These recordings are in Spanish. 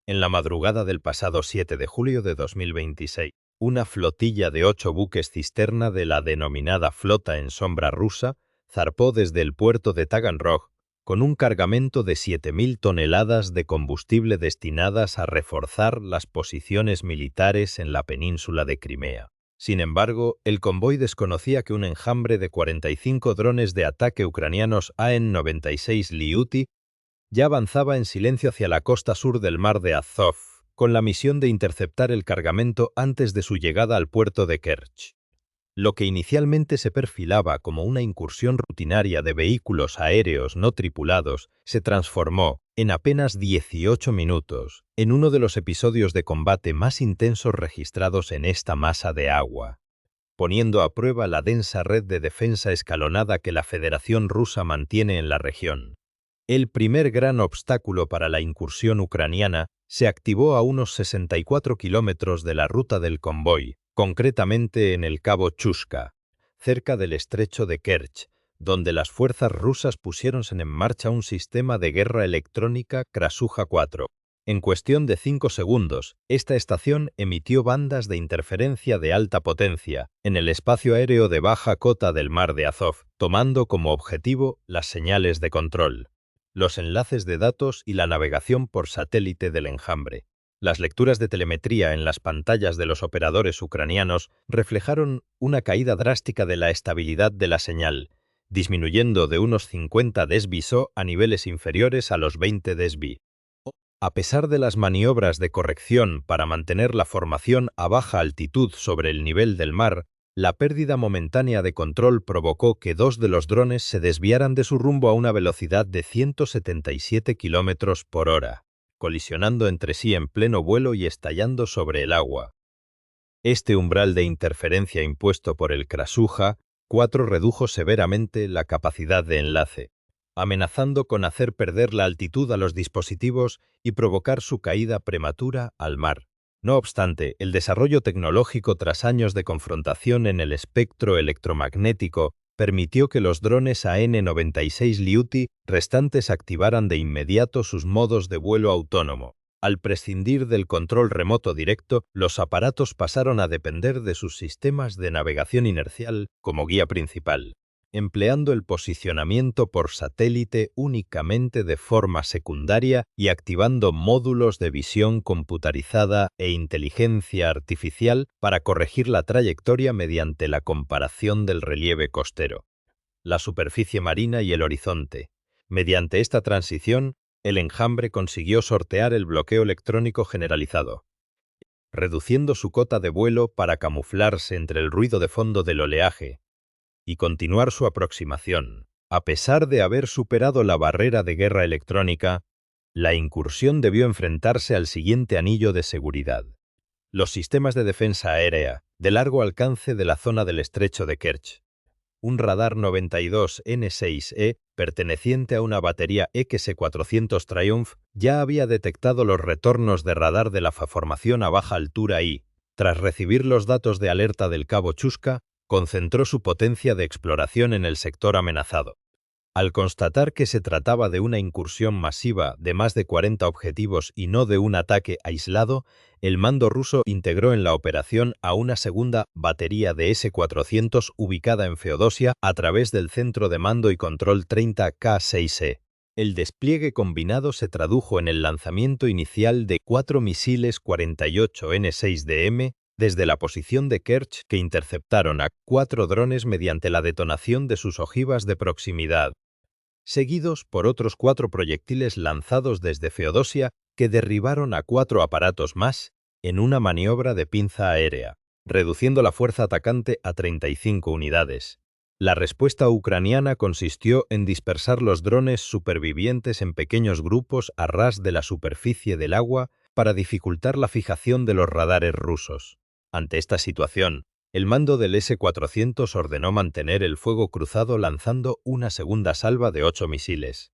En la madrugada del pasado 7 de julio de 2026, una flotilla de 8 buques cisterna de la denominada Flota en Sombra rusa zarpó desde el puerto de Taganrog con un cargamento de 7.000 toneladas de combustible destinadas a reforzar las posiciones militares en la península de Crimea. Sin embargo, el convoy desconocía que un enjambre de 45 drones de ataque ucranianos AN-96 Lyuty ya avanzaba en silencio hacia la costa sur del mar de Azov, con la misión de interceptar el cargamento antes de su llegada al puerto de Kerch. Lo que inicialmente se perfilaba como una incursión rutinaria de vehículos aéreos no tripulados se transformó, en apenas 18 minutos, en uno de los episodios de combate más intensos registrados en esta masa de agua, poniendo a prueba la densa red de defensa escalonada que la Federación Rusa mantiene en la región. El primer gran obstáculo para la incursión ucraniana se activó a unos 64 kilómetros de la ruta del convoy, concretamente en el cabo Chushka, cerca del estrecho de Kerch, donde las fuerzas rusas pusieron en marcha un sistema de guerra electrónica Krasuja 4. En cuestión de 5 segundos, esta estación emitió bandas de interferencia de alta potencia en el espacio aéreo de baja cota del mar de Azov, tomando como objetivo las señales de control, los enlaces de datos y la navegación por satélite del enjambre. Las lecturas de telemetría en las pantallas de los operadores ucranianos reflejaron una caída drástica de la estabilidad de la señal, disminuyendo de unos 50 dBs a niveles inferiores a los 20 dB. A pesar de las maniobras de corrección para mantener la formación a baja altitud sobre el nivel del mar, la pérdida momentánea de control provocó que 2 de los drones se desviaran de su rumbo a una velocidad de 177 km por hora, colisionando entre sí en pleno vuelo y estallando sobre el agua. Este umbral de interferencia impuesto por el Krasuja 4 redujo severamente la capacidad de enlace, amenazando con hacer perder la altitud a los dispositivos y provocar su caída prematura al mar. No obstante, el desarrollo tecnológico tras años de confrontación en el espectro electromagnético permitió que los drones AN-96 Lyuty restantes activaran de inmediato sus modos de vuelo autónomo. Al prescindir del control remoto directo, los aparatos pasaron a depender de sus sistemas de navegación inercial como guía principal, empleando el posicionamiento por satélite únicamente de forma secundaria y activando módulos de visión computarizada e inteligencia artificial para corregir la trayectoria mediante la comparación del relieve costero, la superficie marina y el horizonte. Mediante esta transición, el enjambre consiguió sortear el bloqueo electrónico generalizado, reduciendo su cota de vuelo para camuflarse entre el ruido de fondo del oleaje y continuar su aproximación. A pesar de haber superado la barrera de guerra electrónica, la incursión debió enfrentarse al siguiente anillo de seguridad: los sistemas de defensa aérea de largo alcance de la zona del estrecho de Kerch. Un radar 92N6E, perteneciente a una batería XE-400 Triumph, ya había detectado los retornos de radar de la formación a baja altura y, tras recibir los datos de alerta del cabo Chushka, concentró su potencia de exploración en el sector amenazado. Al constatar que se trataba de una incursión masiva de más de 40 objetivos y no de un ataque aislado, el mando ruso integró en la operación a una segunda batería de S-400 ubicada en Feodosia a través del Centro de Mando y Control 30K6E. El despliegue combinado se tradujo en el lanzamiento inicial de 4 misiles 48N6DM desde la posición de Kerch, que interceptaron a 4 drones mediante la detonación de sus ojivas de proximidad, seguidos por otros 4 proyectiles lanzados desde Feodosia que derribaron a 4 aparatos más en una maniobra de pinza aérea, reduciendo la fuerza atacante a 35 unidades. La respuesta ucraniana consistió en dispersar los drones supervivientes en pequeños grupos a ras de la superficie del agua para dificultar la fijación de los radares rusos. Ante esta situación, el mando del S-400 ordenó mantener el fuego cruzado lanzando una segunda salva de 8 misiles.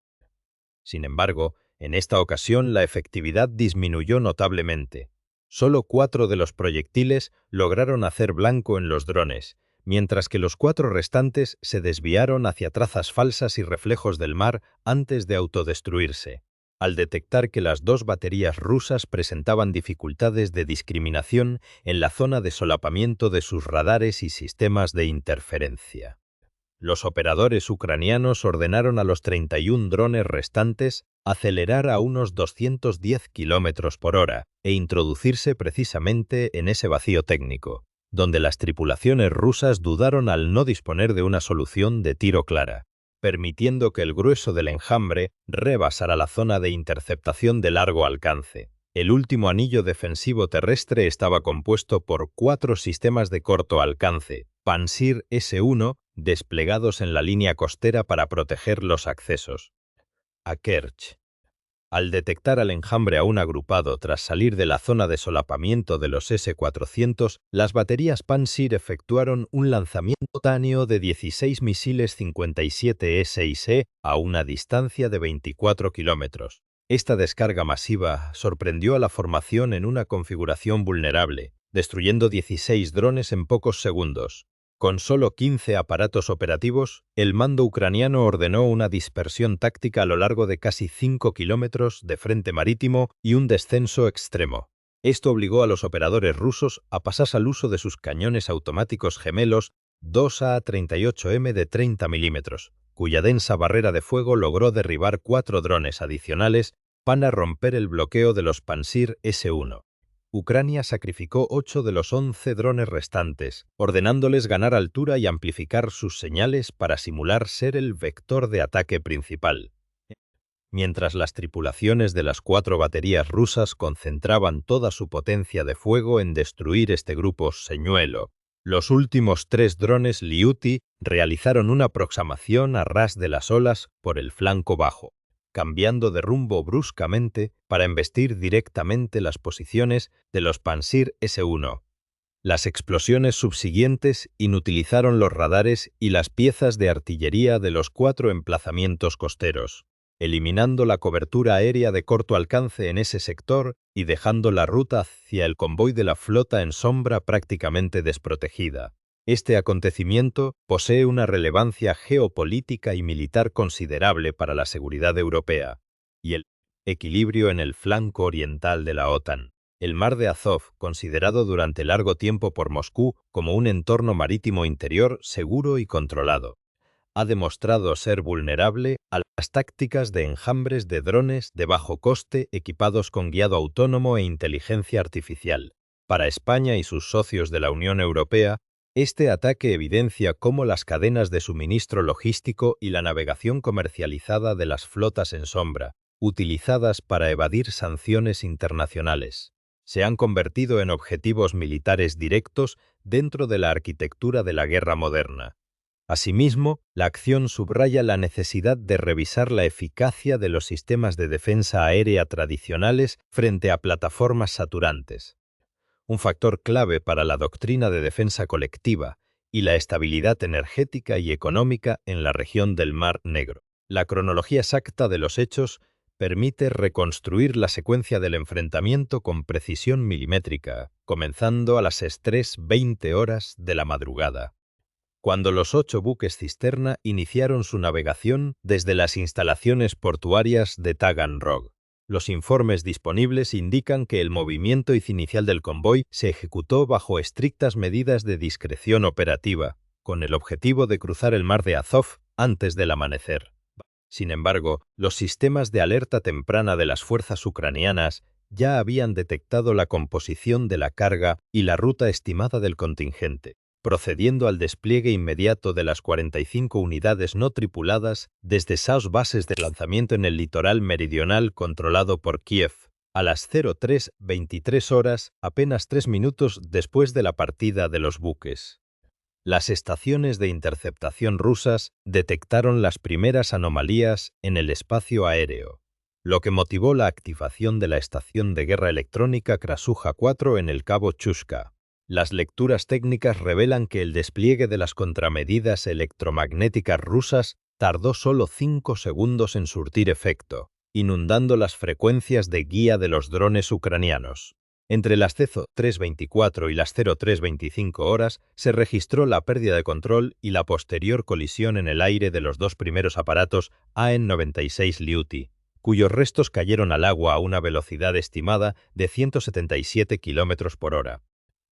Sin embargo, en esta ocasión la efectividad disminuyó notablemente. Solo 4 de los proyectiles lograron hacer blanco en los drones, mientras que los 4 restantes se desviaron hacia trazas falsas y reflejos del mar antes de autodestruirse. al detectar que las dos baterías rusas presentaban dificultades de discriminación en la zona de solapamiento de sus radares y sistemas de interferencia. Los operadores ucranianos ordenaron a los 31 drones restantes acelerar a unos 210 km por hora e introducirse precisamente en ese vacío técnico, donde las tripulaciones rusas dudaron al no disponer de una solución de tiro clara, permitiendo que el grueso del enjambre rebasara la zona de interceptación de largo alcance. El último anillo defensivo terrestre estaba compuesto por 4 sistemas de corto alcance, Pansir S-1, desplegados en la línea costera para proteger los accesos a Kerch. Al detectar al enjambre aún agrupado tras salir de la zona de solapamiento de los S-400, las baterías Pansir efectuaron un lanzamiento simultáneo de 16 misiles 57 SIC a una distancia de 24 kilómetros. Esta descarga masiva sorprendió a la formación en una configuración vulnerable, destruyendo 16 drones en pocos segundos. Con solo 15 aparatos operativos, el mando ucraniano ordenó una dispersión táctica a lo largo de casi 5 kilómetros de frente marítimo y un descenso extremo. Esto obligó a los operadores rusos a pasar al uso de sus cañones automáticos gemelos 2A38M de 30 milímetros, cuya densa barrera de fuego logró derribar 4 drones adicionales para romper el bloqueo de los Pansir S-1. Ucrania sacrificó 8 de los 11 drones restantes, ordenándoles ganar altura y amplificar sus señales para simular ser el vector de ataque principal. Mientras las tripulaciones de las 4 baterías rusas concentraban toda su potencia de fuego en destruir este grupo señuelo, los últimos 3 drones Liuti realizaron una aproximación a ras de las olas por el flanco bajo, cambiando de rumbo bruscamente para embestir directamente las posiciones de los Pansir S-1. Las explosiones subsiguientes inutilizaron los radares y las piezas de artillería de los 4 emplazamientos costeros, eliminando la cobertura aérea de corto alcance en ese sector y dejando la ruta hacia el convoy de la flota en sombra prácticamente desprotegida. Este acontecimiento posee una relevancia geopolítica y militar considerable para la seguridad europea y el equilibrio en el flanco oriental de la OTAN. El mar de Azov, considerado durante largo tiempo por Moscú como un entorno marítimo interior seguro y controlado, ha demostrado ser vulnerable a las tácticas de enjambres de drones de bajo coste equipados con guiado autónomo e inteligencia artificial. Para España y sus socios de la Unión Europea, este ataque evidencia cómo las cadenas de suministro logístico y la navegación comercializada de las flotas en sombra, utilizadas para evadir sanciones internacionales, se han convertido en objetivos militares directos dentro de la arquitectura de la guerra moderna. Asimismo, la acción subraya la necesidad de revisar la eficacia de los sistemas de defensa aérea tradicionales frente a plataformas saturantes, un factor clave para la doctrina de defensa colectiva y la estabilidad energética y económica en la región del Mar Negro. La cronología exacta de los hechos permite reconstruir la secuencia del enfrentamiento con precisión milimétrica, comenzando a las 3:20 horas de la madrugada, cuando los 8 buques cisterna iniciaron su navegación desde las instalaciones portuarias de Taganrog. Los informes disponibles indican que el movimiento inicial del convoy se ejecutó bajo estrictas medidas de discreción operativa, con el objetivo de cruzar el mar de Azov antes del amanecer. Sin embargo, los sistemas de alerta temprana de las fuerzas ucranianas ya habían detectado la composición de la carga y la ruta estimada del contingente, procediendo al despliegue inmediato de las 45 unidades no tripuladas desde sus bases de lanzamiento en el litoral meridional controlado por Kiev, a las 03:23 horas, apenas 3 minutos después de la partida de los buques. Las estaciones de interceptación rusas detectaron las primeras anomalías en el espacio aéreo, lo que motivó la activación de la estación de guerra electrónica Krasuja 4 en el cabo Chushka. Las lecturas técnicas revelan que el despliegue de las contramedidas electromagnéticas rusas tardó solo 5 segundos en surtir efecto, inundando las frecuencias de guía de los drones ucranianos. Entre las 03:24 y las 03:25 horas se registró la pérdida de control y la posterior colisión en el aire de los 2 primeros aparatos AN-96 Liuti, cuyos restos cayeron al agua a una velocidad estimada de 177 km por hora,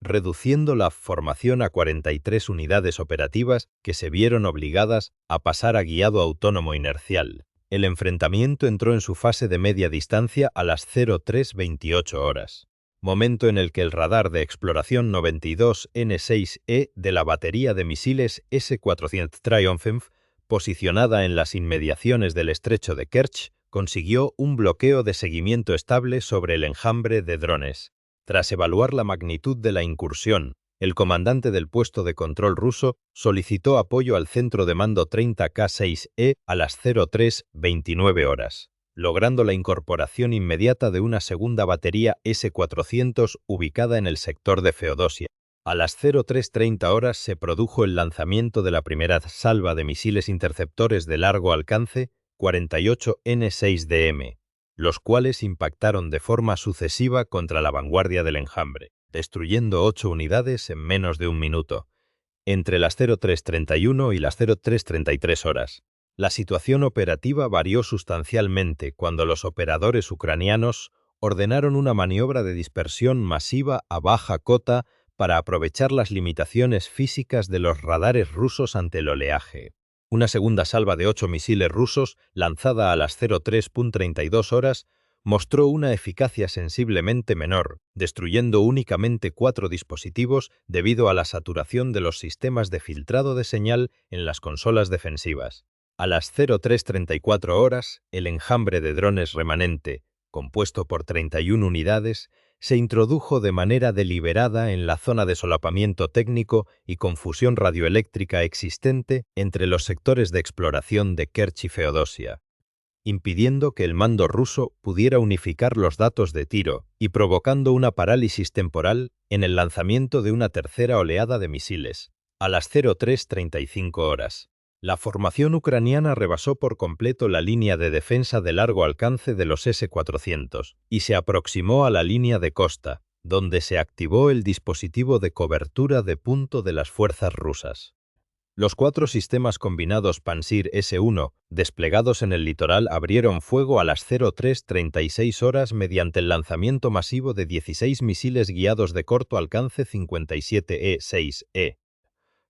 reduciendo la formación a 43 unidades operativas que se vieron obligadas a pasar a guiado autónomo inercial. El enfrentamiento entró en su fase de media distancia a las 03:28 horas, momento en el que el radar de exploración 92N6E de la batería de misiles S-400 Triumph, posicionada en las inmediaciones del estrecho de Kerch, consiguió un bloqueo de seguimiento estable sobre el enjambre de drones. Tras evaluar la magnitud de la incursión, el comandante del puesto de control ruso solicitó apoyo al centro de mando 30K6E a las 03:29 horas, logrando la incorporación inmediata de una segunda batería S-400 ubicada en el sector de Feodosia. A las 03:30 horas se produjo el lanzamiento de la primera salva de misiles interceptores de largo alcance 48N6DM, los cuales impactaron de forma sucesiva contra la vanguardia del enjambre, destruyendo 8 unidades en menos de un minuto, entre las 03:31 y las 03:33 horas. La situación operativa varió sustancialmente cuando los operadores ucranianos ordenaron una maniobra de dispersión masiva a baja cota para aprovechar las limitaciones físicas de los radares rusos ante el oleaje. Una segunda salva de 8 misiles rusos, lanzada a las 03:32 horas, mostró una eficacia sensiblemente menor, destruyendo únicamente 4 dispositivos debido a la saturación de los sistemas de filtrado de señal en las consolas defensivas. A las 03:34 horas, el enjambre de drones remanente, compuesto por 31 unidades, se introdujo de manera deliberada en la zona de solapamiento técnico y confusión radioeléctrica existente entre los sectores de exploración de Kerch y Feodosia, impidiendo que el mando ruso pudiera unificar los datos de tiro y provocando una parálisis temporal en el lanzamiento de una tercera oleada de misiles. A las 03:35 horas, la formación ucraniana rebasó por completo la línea de defensa de largo alcance de los S-400 y se aproximó a la línea de costa, donde se activó el dispositivo de cobertura de punto de las fuerzas rusas. Los 4 sistemas combinados Pansir S-1 desplegados en el litoral abrieron fuego a las 03:36 horas mediante el lanzamiento masivo de 16 misiles guiados de corto alcance 57E6E,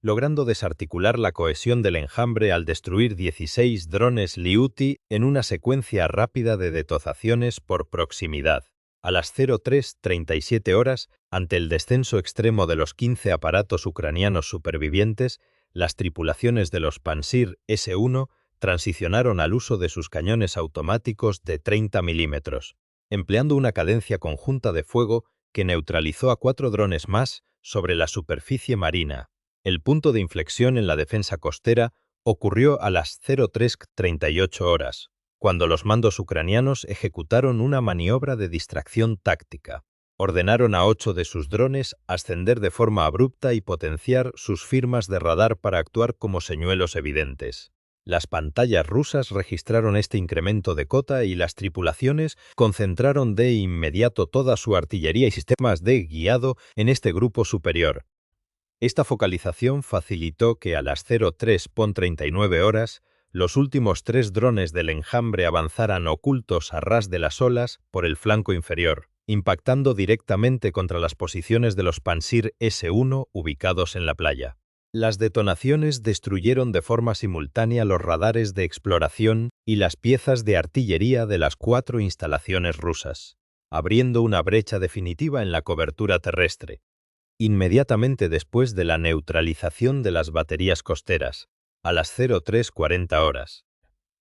logrando desarticular la cohesión del enjambre al destruir 16 drones Liuti en una secuencia rápida de detonaciones por proximidad. A las 03:37 horas, ante el descenso extremo de los 15 aparatos ucranianos supervivientes, las tripulaciones de los Pansir S-1 transicionaron al uso de sus cañones automáticos de 30 milímetros, empleando una cadencia conjunta de fuego que neutralizó a 4 drones más sobre la superficie marina. El punto de inflexión en la defensa costera ocurrió a las 03:38 horas, cuando los mandos ucranianos ejecutaron una maniobra de distracción táctica. Ordenaron a 8 de sus drones ascender de forma abrupta y potenciar sus firmas de radar para actuar como señuelos evidentes. Las pantallas rusas registraron este incremento de cota y las tripulaciones concentraron de inmediato toda su artillería y sistemas de guiado en este grupo superior. Esta focalización facilitó que a las 03:39 horas los últimos 3 drones del enjambre avanzaran ocultos a ras de las olas por el flanco inferior, impactando directamente contra las posiciones de los Pansir S-1 ubicados en la playa. Las detonaciones destruyeron de forma simultánea los radares de exploración y las piezas de artillería de las 4 instalaciones rusas, abriendo una brecha definitiva en la cobertura terrestre. Inmediatamente después de la neutralización de las baterías costeras, a las 03:40 horas,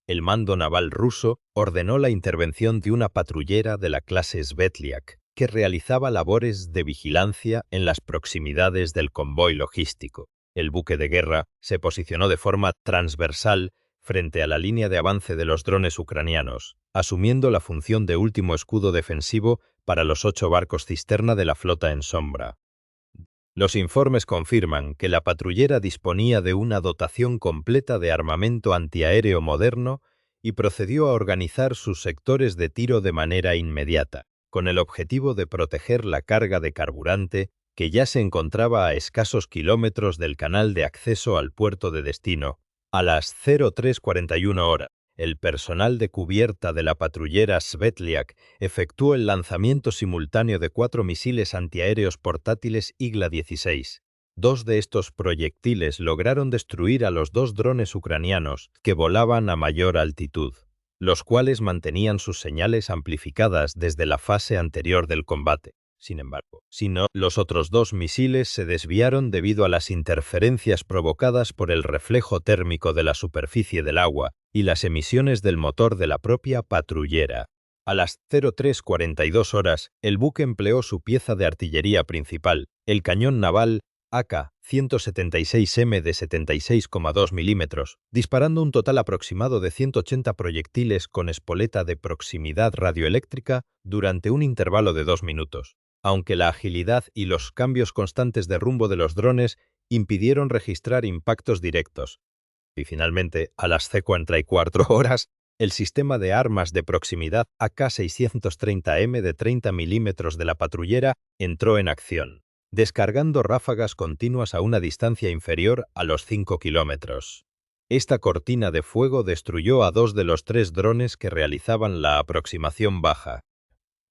el mando naval ruso ordenó la intervención de una patrullera de la clase Svetliak, que realizaba labores de vigilancia en las proximidades del convoy logístico. El buque de guerra se posicionó de forma transversal frente a la línea de avance de los drones ucranianos, asumiendo la función de último escudo defensivo para los 8 barcos cisterna de la flota en sombra. Los informes confirman que la patrullera disponía de una dotación completa de armamento antiaéreo moderno y procedió a organizar sus sectores de tiro de manera inmediata, con el objetivo de proteger la carga de carburante que ya se encontraba a escasos kilómetros del canal de acceso al puerto de destino. A las 03:41 horas, el personal de cubierta de la patrullera Svetliak efectuó el lanzamiento simultáneo de 4 misiles antiaéreos portátiles Igla-16. 2 de estos proyectiles lograron destruir a los 2 drones ucranianos que volaban a mayor altitud, los cuales mantenían sus señales amplificadas desde la fase anterior del combate. Sin embargo, los otros 2 misiles se desviaron debido a las interferencias provocadas por el reflejo térmico de la superficie del agua y las emisiones del motor de la propia patrullera. A las 03:42 horas, el buque empleó su pieza de artillería principal, el cañón naval AK-176M de 76,2 milímetros, disparando un total aproximado de 180 proyectiles con espoleta de proximidad radioeléctrica durante un intervalo de 2 minutos. Aunque la agilidad y los cambios constantes de rumbo de los drones impidieron registrar impactos directos. Y finalmente, a las 04:15 horas, el sistema de armas de proximidad AK-630M de 30 milímetros de la patrullera entró en acción, descargando ráfagas continuas a una distancia inferior a los 5 kilómetros. Esta cortina de fuego destruyó a 2 de los 3 drones que realizaban la aproximación baja,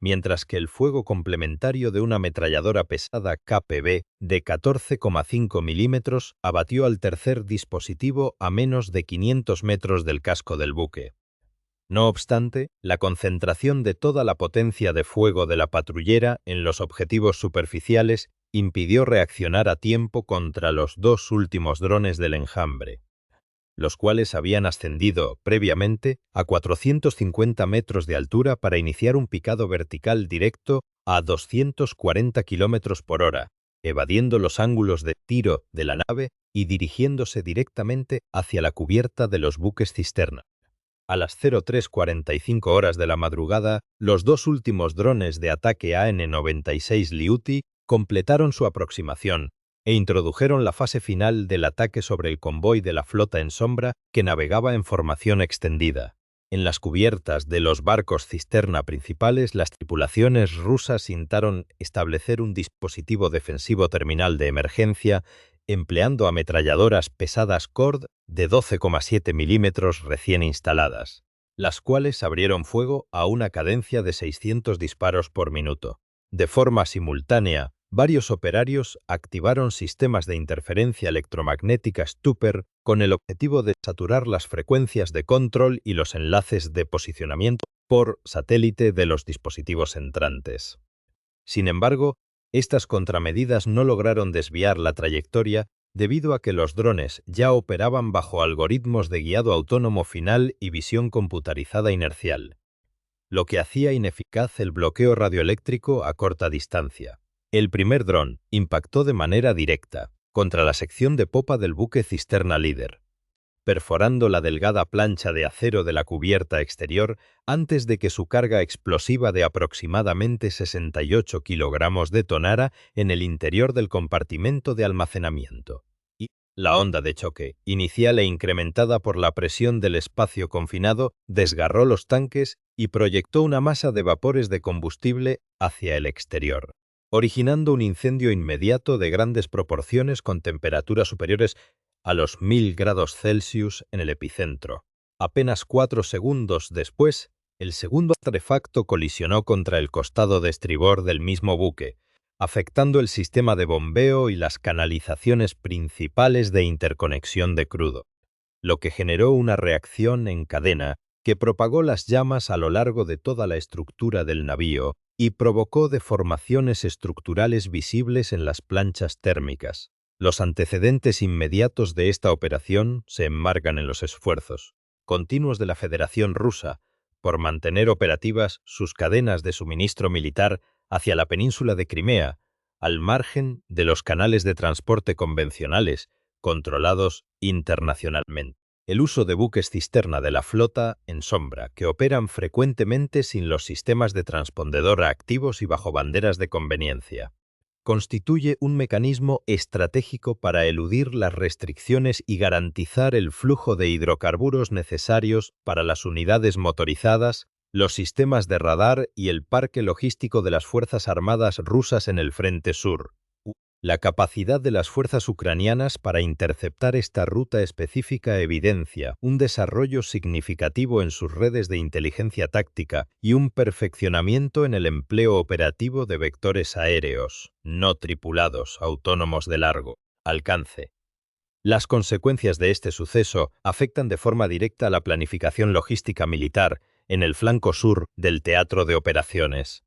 mientras que el fuego complementario de una ametralladora pesada KPB de 14,5 milímetros abatió al tercer dispositivo a menos de 500 metros del casco del buque. No obstante, la concentración de toda la potencia de fuego de la patrullera en los objetivos superficiales impidió reaccionar a tiempo contra los 2 últimos drones del enjambre, los cuales habían ascendido previamente a 450 metros de altura para iniciar un picado vertical directo a 240 km por hora, evadiendo los ángulos de tiro de la nave y dirigiéndose directamente hacia la cubierta de los buques cisterna. A las 03:45 horas de la madrugada, los 2 últimos drones de ataque AN-96 Liuti completaron su aproximación e introdujeron la fase final del ataque sobre el convoy de la flota en sombra que navegaba en formación extendida. En las cubiertas de los barcos cisterna principales, las tripulaciones rusas intentaron establecer un dispositivo defensivo terminal de emergencia empleando ametralladoras pesadas Cord de 12,7 milímetros recién instaladas, las cuales abrieron fuego a una cadencia de 600 disparos por minuto. De forma simultánea, varios operarios activaron sistemas de interferencia electromagnética Stupper con el objetivo de saturar las frecuencias de control y los enlaces de posicionamiento por satélite de los dispositivos entrantes. Sin embargo, estas contramedidas no lograron desviar la trayectoria debido a que los drones ya operaban bajo algoritmos de guiado autónomo final y visión computarizada inercial, lo que hacía ineficaz el bloqueo radioeléctrico a corta distancia. El primer dron impactó de manera directa contra la sección de popa del buque cisterna líder, perforando la delgada plancha de acero de la cubierta exterior antes de que su carga explosiva de aproximadamente 68 kilogramos detonara en el interior del compartimento de almacenamiento. Y la onda de choque, inicial e incrementada por la presión del espacio confinado, desgarró los tanques y proyectó una masa de vapores de combustible hacia el exterior, originando un incendio inmediato de grandes proporciones con temperaturas superiores a los 1000 grados Celsius en el epicentro. Apenas 4 segundos después, el segundo artefacto colisionó contra el costado de estribor del mismo buque, afectando el sistema de bombeo y las canalizaciones principales de interconexión de crudo, lo que generó una reacción en cadena que propagó las llamas a lo largo de toda la estructura del navío y provocó deformaciones estructurales visibles en las planchas térmicas. Los antecedentes inmediatos de esta operación se enmarcan en los esfuerzos continuos de la Federación Rusa por mantener operativas sus cadenas de suministro militar hacia la península de Crimea, al margen de los canales de transporte convencionales controlados internacionalmente. El uso de buques cisterna de la flota en sombra, que operan frecuentemente sin los sistemas de transpondedor activos y bajo banderas de conveniencia, constituye un mecanismo estratégico para eludir las restricciones y garantizar el flujo de hidrocarburos necesarios para las unidades motorizadas, los sistemas de radar y el parque logístico de las Fuerzas Armadas rusas en el Frente Sur. La capacidad de las fuerzas ucranianas para interceptar esta ruta específica evidencia un desarrollo significativo en sus redes de inteligencia táctica y un perfeccionamiento en el empleo operativo de vectores aéreos, no tripulados, autónomos de largo alcance. Las consecuencias de este suceso afectan de forma directa a la planificación logística militar en el flanco sur del teatro de operaciones,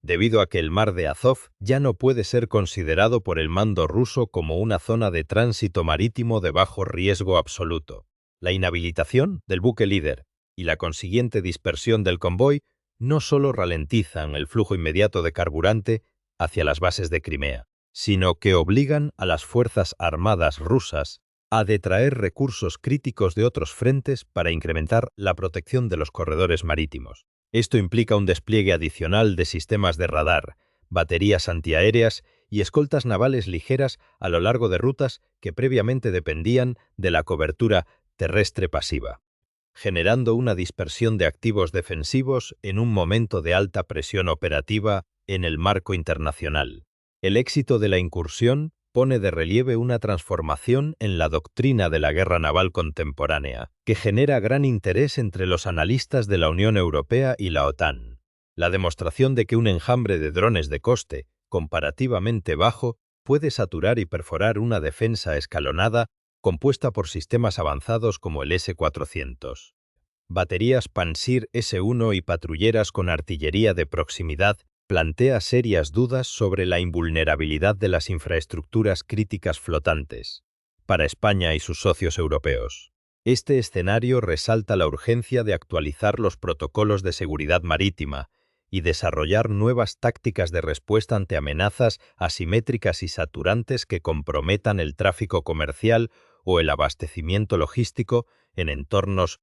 debido a que el mar de Azov ya no puede ser considerado por el mando ruso como una zona de tránsito marítimo de bajo riesgo absoluto. La inhabilitación del buque líder y la consiguiente dispersión del convoy no solo ralentizan el flujo inmediato de carburante hacia las bases de Crimea, sino que obligan a las fuerzas armadas rusas a detraer recursos críticos de otros frentes para incrementar la protección de los corredores marítimos. Esto implica un despliegue adicional de sistemas de radar, baterías antiaéreas y escoltas navales ligeras a lo largo de rutas que previamente dependían de la cobertura terrestre pasiva, generando una dispersión de activos defensivos en un momento de alta presión operativa en el marco internacional. El éxito de la incursión pone de relieve una transformación en la doctrina de la guerra naval contemporánea, que genera gran interés entre los analistas de la Unión Europea y la OTAN. La demostración de que un enjambre de drones de coste comparativamente bajo puede saturar y perforar una defensa escalonada compuesta por sistemas avanzados como el S-400. Baterías Pansir S-1 y patrulleras con artillería de proximidad plantea serias dudas sobre la invulnerabilidad de las infraestructuras críticas flotantes para España y sus socios europeos. Este escenario resalta la urgencia de actualizar los protocolos de seguridad marítima y desarrollar nuevas tácticas de respuesta ante amenazas asimétricas y saturantes que comprometan el tráfico comercial o el abastecimiento logístico en entornos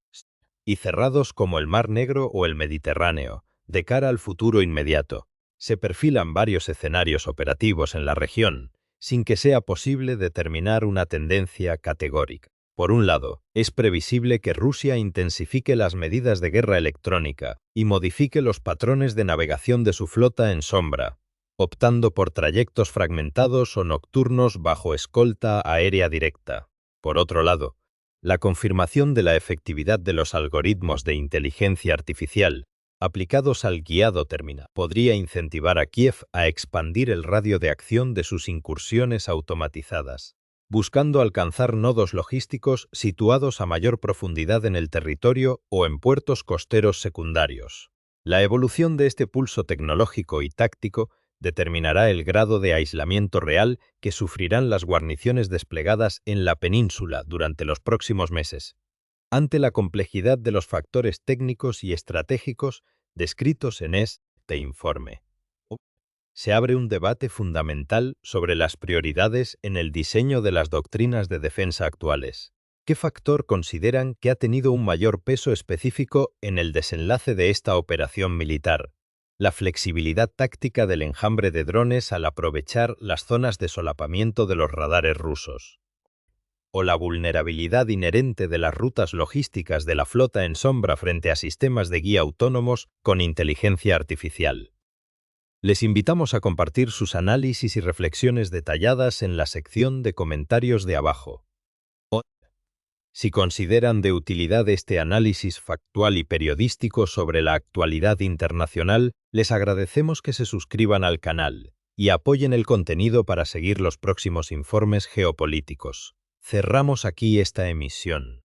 y cerrados como el Mar Negro o el Mediterráneo, de cara al futuro inmediato. Se perfilan varios escenarios operativos en la región, sin que sea posible determinar una tendencia categórica. Por un lado, es previsible que Rusia intensifique las medidas de guerra electrónica y modifique los patrones de navegación de su flota en sombra, optando por trayectos fragmentados o nocturnos bajo escolta aérea directa. Por otro lado, la confirmación de la efectividad de los algoritmos de inteligencia artificial aplicados al guiado terminal podría incentivar a Kiev a expandir el radio de acción de sus incursiones automatizadas, buscando alcanzar nodos logísticos situados a mayor profundidad en el territorio o en puertos costeros secundarios. La evolución de este pulso tecnológico y táctico determinará el grado de aislamiento real que sufrirán las guarniciones desplegadas en la península durante los próximos meses. Ante la complejidad de los factores técnicos y estratégicos descritos en este informe, se abre un debate fundamental sobre las prioridades en el diseño de las doctrinas de defensa actuales. ¿Qué factor consideran que ha tenido un mayor peso específico en el desenlace de esta operación militar? La flexibilidad táctica del enjambre de drones al aprovechar las zonas de solapamiento de los radares rusos, o la vulnerabilidad inherente de las rutas logísticas de la flota en sombra frente a sistemas de guía autónomos con inteligencia artificial. Les invitamos a compartir sus análisis y reflexiones detalladas en la sección de comentarios de abajo. Si consideran de utilidad este análisis factual y periodístico sobre la actualidad internacional, les agradecemos que se suscriban al canal y apoyen el contenido para seguir los próximos informes geopolíticos. Cerramos aquí esta emisión.